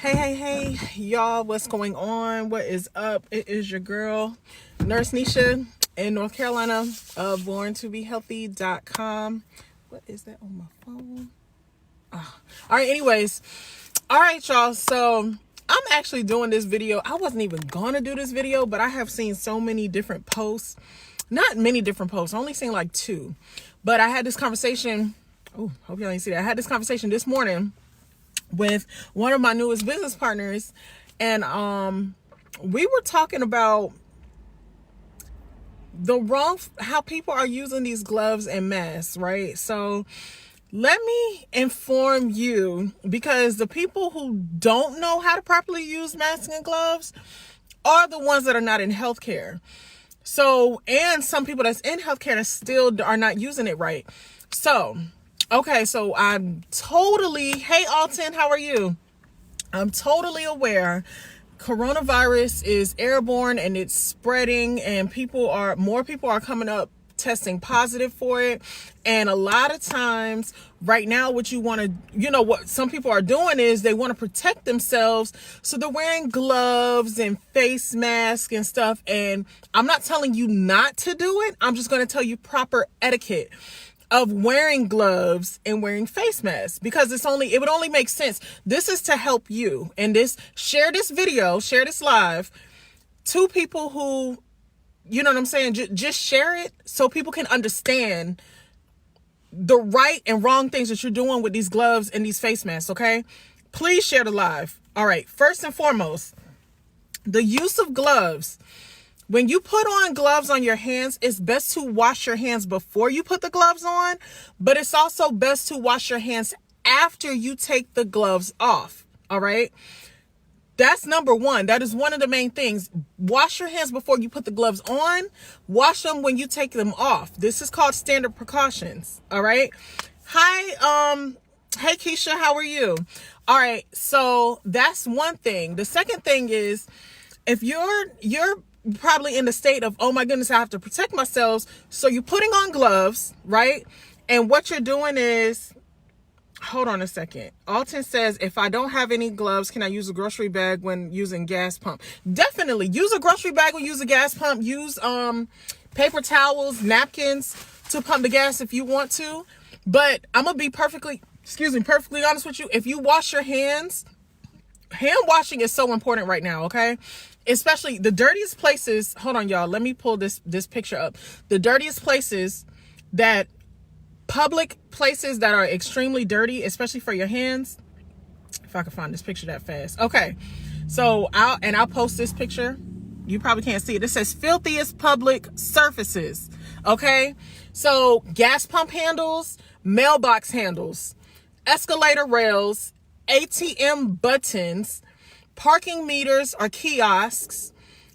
Hey, y'all, what's going on? What is up? It is your girl, Nurse Nisha in North Carolina of borntobehealthy.com. What is that on my phone? All right, anyways. All right, y'all. So I'm actually doing this video. I wasn't even going to do this video, but I have seen so many different posts. Not many different posts. I only seen like two. But I had this conversation. Oh, hope y'all didn't see that. I had this conversation this morning with one of my newest business partners, and we were talking about how people are using these gloves and masks, right? So let me inform you, because the people who don't know how to properly use masks and gloves are the ones that are not in healthcare. So, and some people that's in healthcare that still are not using it right. So okay, so hey Alton, how are you? I'm totally aware coronavirus is airborne and it's spreading, and more people are coming up testing positive for it. And a lot of times right now, what some people are doing is they want to protect themselves. So they're wearing gloves and face masks and stuff. And I'm not telling you not to do it. I'm just going to tell you proper etiquette of wearing gloves and wearing face masks, because it would only make sense. This is to help you. And share this live to people who, you know what I'm saying? Just share it so people can understand the right and wrong things that you're doing with these gloves and these face masks, okay? Please share the live. All right. First and foremost, the use of gloves. When you put on gloves on your hands, it's best to wash your hands before you put the gloves on, but it's also best to wash your hands after you take the gloves off. All right. That's number one. That is one of the main things. Wash your hands before you put the gloves on. Wash them when you take them off. This is called standard precautions. All right. Hi. Hey, Keisha, how are you? All right. So that's one thing. The second thing is, if you're probably in the state of, oh my goodness, I have to protect myself. So you're putting on gloves, right? And what you're doing is, hold on a second. Alton says, if I don't have any gloves, can I use a grocery bag when using gas pump? Definitely use a grocery bag when you use a gas pump. Use paper towels, napkins to pump the gas if you want to. But I'm going to be perfectly honest with you. If you wash your hands, hand washing is so important right now, okay? Especially the dirtiest places. Hold on, y'all. Let me pull this picture up. The dirtiest places, public places that are extremely dirty, especially for your hands. If I can find this picture that fast. Okay. So I'll post this picture. You probably can't see it. It says filthiest public surfaces. Okay. So gas pump handles, mailbox handles, escalator rails, ATM buttons, parking meters or kiosks,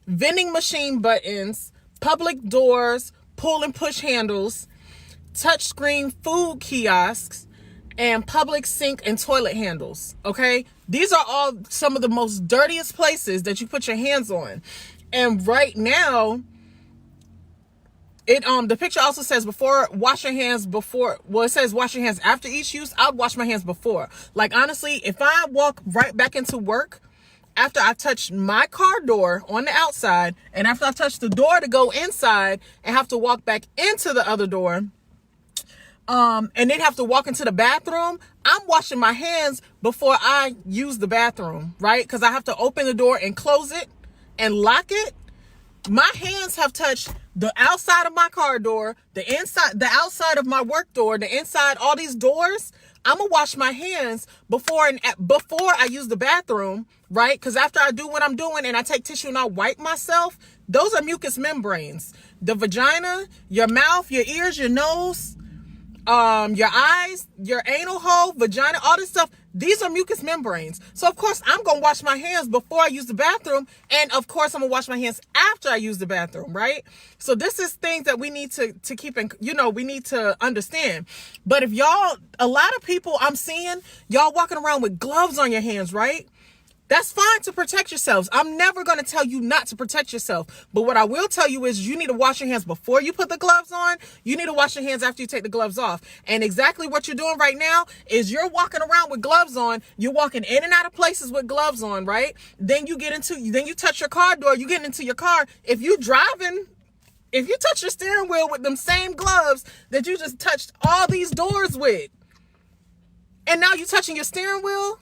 vending machine buttons, public doors, pull and push handles, touchscreen food kiosks, and public sink and toilet handles. Okay? These are all some of the most dirtiest places that you put your hands on. And right now, the picture also says wash your hands before. Well, it says wash your hands after each use. I would wash my hands before. Like, honestly, if I walk right back into work after I touch my car door on the outside, and after I touch the door to go inside and have to walk back into the other door, and then have to walk into the bathroom, I'm washing my hands before I use the bathroom, right? Because I have to open the door and close it and lock it. My hands have touched the outside of my car door, the outside of my work door, the inside, all these doors. I'm gonna wash my hands before I use the bathroom, right? Because after I do what I'm doing and I take tissue and I wipe myself, those are mucous membranes. The vagina, your mouth, your ears, your nose, your eyes, your anal hole, vagina, all this stuff. These are mucous membranes. So of course I'm going to wash my hands before I use the bathroom. And of course I'm going to wash my hands after I use the bathroom, right? So this is things that we need to keep in, we need to understand. But if a lot of people I'm seeing, y'all walking around with gloves on your hands, right? That's fine to protect yourselves. I'm never going to tell you not to protect yourself. But what I will tell you is you need to wash your hands before you put the gloves on. You need to wash your hands after you take the gloves off. And exactly what you're doing right now is you're walking around with gloves on. You're walking in and out of places with gloves on, right? Then you touch your car door. You get into your car. If you touch your steering wheel with them same gloves that you just touched all these doors with, and now you're touching your steering wheel,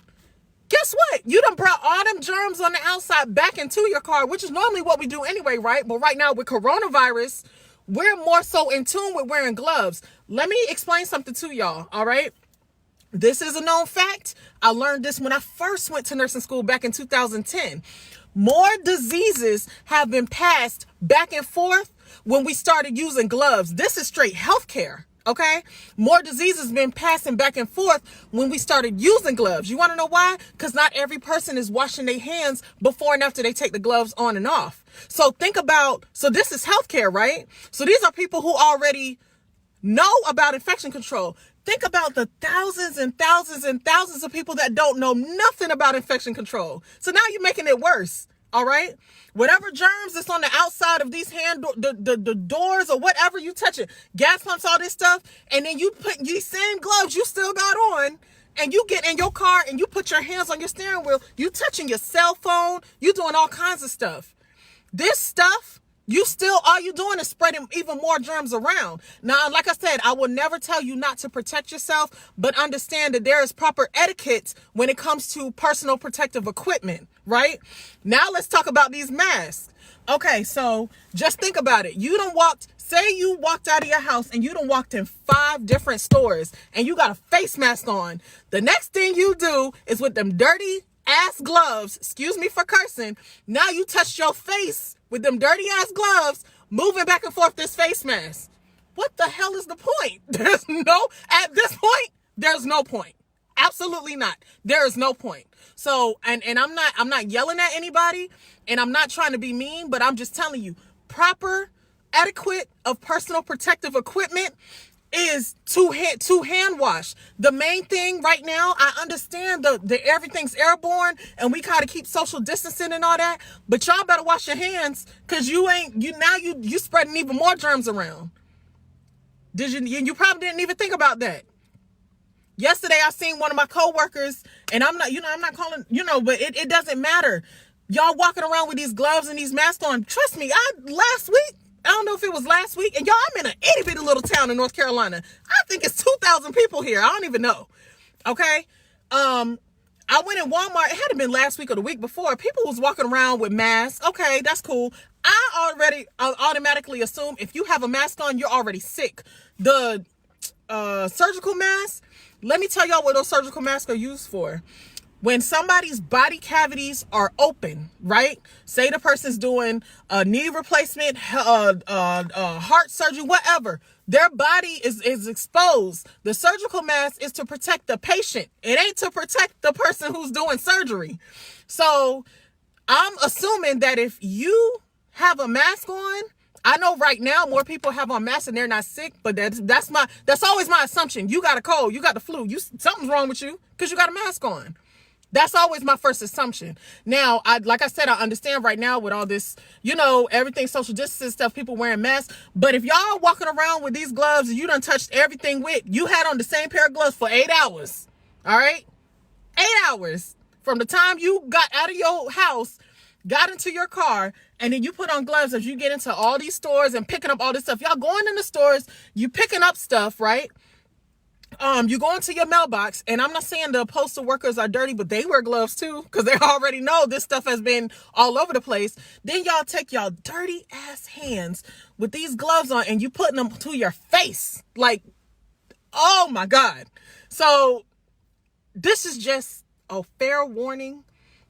guess what? You done brought all them germs on the outside back into your car, which is normally what we do anyway, right? But right now with coronavirus, we're more so in tune with wearing gloves. Let me explain something to y'all, all right? This is a known fact. I learned this when I first went to nursing school back in 2010. More diseases have been passed back and forth when we started using gloves. This is straight healthcare. Okay, more diseases been passing back and forth when we started using gloves. You want to know why? Because not every person is washing their hands before and after they take the gloves on and off. So this is healthcare, right? So these are people who already know about infection control. Think about the thousands and thousands and thousands of people that don't know nothing about infection control. So now you're making it worse. All right. Whatever germs that's on the outside of these the doors or whatever you touch it, gas pumps, all this stuff. And then you put these same gloves you still got on and you get in your car and you put your hands on your steering wheel. You touching your cell phone. You doing all kinds of stuff. This stuff, all you doing is spreading even more germs around. Now, like I said, I will never tell you not to protect yourself, but understand that there is proper etiquette when it comes to personal protective equipment, right? Now let's talk about these masks. Okay, so just think about it. Say you walked out of your house and you done walked in 5 different stores and you got a face mask on. The next thing you do is with them dirty ass gloves, excuse me for cursing, now you touched your face with them dirty ass gloves, moving back and forth this face mask. What the hell is the point? At this point, there's no point. Absolutely not. There is no point. So, and I'm not yelling at anybody and I'm not trying to be mean, but I'm just telling you, proper etiquette of personal protective equipment is to hand wash. The main thing right now, I understand the everything's airborne and we gotta keep social distancing and all that, but y'all better wash your hands because you spreading even more germs around. You probably didn't even think about that. Yesterday I seen one of my coworkers, and I'm not calling, but it doesn't matter. Y'all walking around with these gloves and these masks on. Trust me, last week, I don't know if it was last week, and y'all, I'm in an itty bitty little town in North Carolina. I think it's 2,000 people here. I don't even know. Okay. I went in Walmart. It hadn't been last week or the week before. People was walking around with masks. Okay, that's cool. I automatically assume if you have a mask on, you're already sick. The surgical mask, let me tell y'all what those surgical masks are used for. When somebody's body cavities are open, right? Say the person's doing a knee replacement, heart surgery, whatever. Their body is exposed. The surgical mask is to protect the patient. It ain't to protect the person who's doing surgery. So I'm assuming that if you have a mask on, I know right now more people have on masks and they're not sick, but that's always my assumption. You got a cold, you got the flu, something's wrong with you because you got a mask on. That's always my first assumption. Now, like I said, I understand right now with all this, everything social distancing stuff, people wearing masks. But if y'all walking around with these gloves and you done touched everything you had on the same pair of gloves for 8 hours. All right? 8 hours from the time you got out of your house, got into your car, and then you put on gloves as you get into all these stores and picking up all this stuff. Y'all going in the stores, you picking up stuff, right? You go into your mailbox, and I'm not saying the postal workers are dirty, but they wear gloves too, because they already know this stuff has been all over the place. Then y'all take y'all dirty ass hands with these gloves on, and you putting them to your face. Like, oh my God. So this is just a fair warning.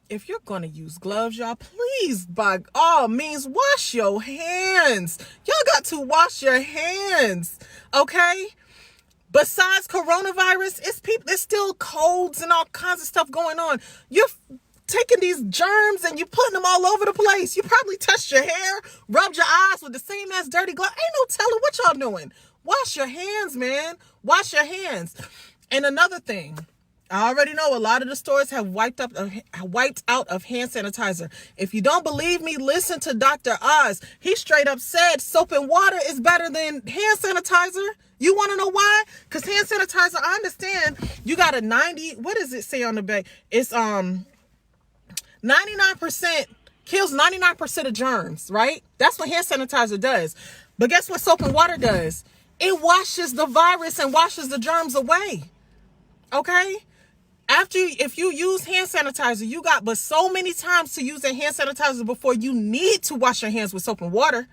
If you're going to use gloves, y'all, please, by all means, wash your hands. Y'all got to wash your hands, okay? Besides coronavirus, it's still colds and all kinds of stuff going on. You're taking these germs and you're putting them all over the place. You probably touched your hair, rubbed your eyes with the same ass dirty glove. Ain't no telling what y'all doing. Wash your hands, man. Wash your hands. And another thing, I already know a lot of the stores have wiped out of hand sanitizer. If you don't believe me, listen to Dr. Oz. He straight up said soap and water is better than hand sanitizer. You want to know why? Because hand sanitizer, I understand you got a 90, what does it say on the back? It's 99%, kills 99% of germs, right? That's what hand sanitizer does. But guess what soap and water does? It washes the virus and washes the germs away. Okay? If you use hand sanitizer, you got but so many times to use that hand sanitizer before you need to wash your hands with soap and water.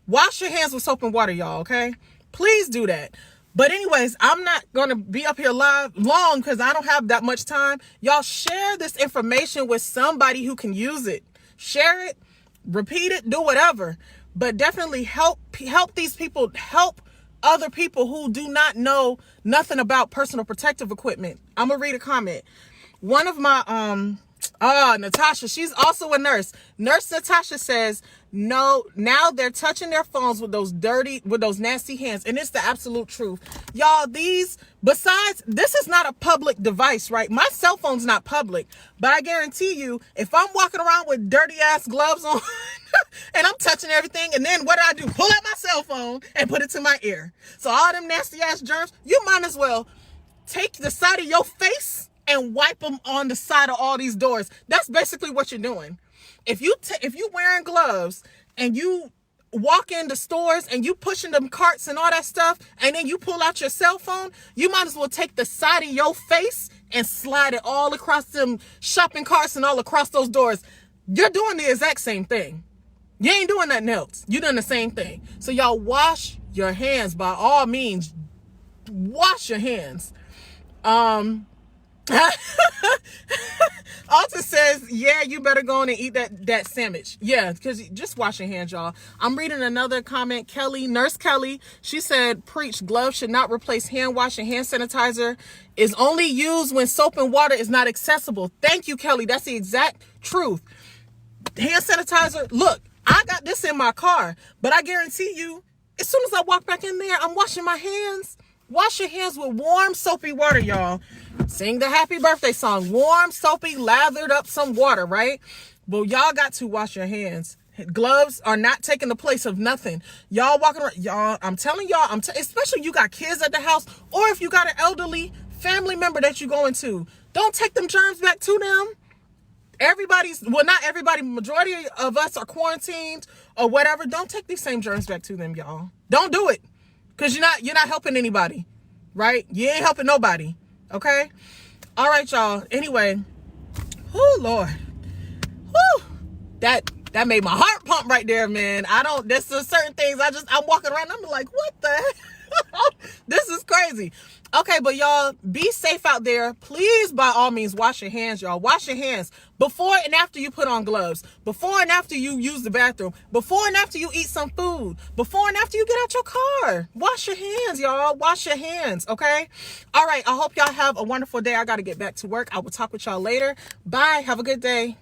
Wash your hands with soap and water, y'all, okay? Please do that. But anyways, I'm not going to be up here live long because I don't have that much time. Y'all share this information with somebody who can use it. Share it, repeat it, do whatever. But definitely help these people, help other people who do not know nothing about personal protective equipment. I'm gonna read a comment. One of my Natasha, she's also a nurse. Nurse Natasha says, no, now they're touching their phones with those nasty hands. And it's the absolute truth. Y'all, besides, this is not a public device, right? My cell phone's not public, but I guarantee you, if I'm walking around with dirty ass gloves on and I'm touching everything, and then what do? Pull out my cell phone and put it to my ear. So all them nasty ass germs, you might as well take the side of your face and wipe them on the side of all these doors. That's basically what you're doing. If you wearing gloves and you walk into stores and you pushing them carts and all that stuff, and then you pull out your cell phone, you might as well take the side of your face and slide it all across them shopping carts and all across those doors. You're doing the exact same thing. You ain't doing nothing else. You're doing the same thing. So y'all wash your hands. By all means, wash your hands. Alta says, yeah, you better go on and eat that sandwich. Yeah, because just wash your hands, y'all. I'm reading another comment. Kelly, Nurse Kelly, she said, preach, gloves should not replace hand wash, and hand sanitizer is only used when soap and water is not accessible. Thank you, Kelly. That's the exact truth. Hand sanitizer, look, I got this in my car, but I guarantee you, as soon as I walk back in there, I'm washing my hands. Wash your hands with warm, soapy water, y'all. Sing the happy birthday song. Warm, soapy, lathered up some water, right? But y'all got to wash your hands. Gloves are not taking the place of nothing. Y'all walking around, y'all, I'm telling y'all, especially you got kids at the house, or if you got an elderly family member that you're going to, don't take them germs back to them. Not everybody, majority of us are quarantined or whatever. Don't take these same germs back to them, y'all. Don't do it. Because you're not helping anybody, right? You ain't helping nobody, okay? All right, y'all. Anyway, oh Lord. Whew. That made my heart pump right there, man. There's certain things I'm walking around, I'm like, what the heck? This is crazy. Okay, but y'all, be safe out there. Please, by all means, wash your hands, y'all. Wash your hands before and after you put on gloves, before and after you use the bathroom, before and after you eat some food, before and after you get out your car. Wash your hands, y'all. Wash your hands, okay? All right, I hope y'all have a wonderful day. I got to get back to work. I will talk with y'all later. Bye. Have a good day.